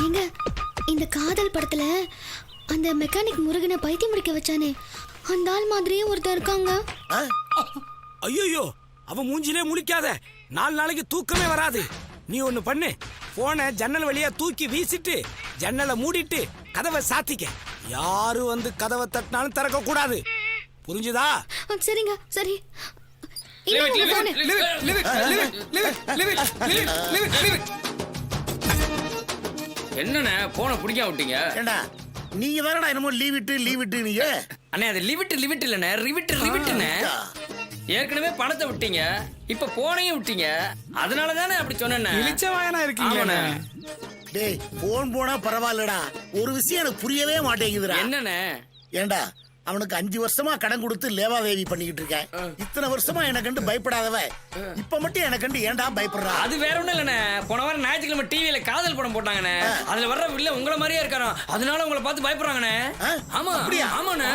ஏங்க இந்த காதல் படத்துல அந்த மெக்கானிக் முருகனை பைத்தியம் முடிக்க வச்சானே அந்த ஆள் மாதிரியே ஒருத்தர் இருக்காங்க. ஐயோ அவன் மூஞ்சிலே முழிக்காத, 4 நாளைக்கு தூக்கமே வராது. நீ ஒண்ணு பண்ணு, போனை ஜன்னல் வழியா தூக்கி வீசிட்டு ஜன்னலை மூடிட்டு கதவை சாத்திக்க. யாரு வந்து கதவை தட்டினாலும் திறக்க கூடாது, புரிஞ்சுதா? சரிங்க சரி. என்னண்ணே போனை பிடிக்காம விட்டீங்க? ஏண்டா நீங்க தானடா என்னமோ லீவ் விட்டு நீங்க. அண்ணே அது லிவிட் இல்லண்ணே, ரிவிட்டுண்ணே. ஏற்கனவே பணத்தை விட்டீங்க, இப்ப போனையும் விட்டீங்க. அதனால தானே அப்படி சொன்னேன். இளிச்சவாயனா இருக்கீங்க. டேய் போன் போனா பரவாயில்லடா, ஒரு விஷயம் எனக்கு புரியவே மாட்டேங்குதுடா. என்னண்ணே? ஏண்டா அவனுக்கு 5 வருஷமா கடன் கொடுத்து லேவாதேவி பண்ணிக்கிட்டு இருக்கேன். இத்தனை வருஷமா எனக்கு கண்டு பயப்படாதவ இப்ப மட்டும் எனக்கு கண்டு ஏன்டா பயப்படுறா? அது வேற ஒண்ணும் இல்லண்ணே. போன வாரம் ஞாயிற்றுக்கிழமை டிவியில காதல் படம் போட்டாங்கண்ணே. அதுல வர்ற வில்ல உங்களை மாதிரியே இருக்கானோ, அதனால உங்களை பார்த்து பயப்படுறாங்கண்ணே. ஆமா அப்படியா? ஆமாண்ணே.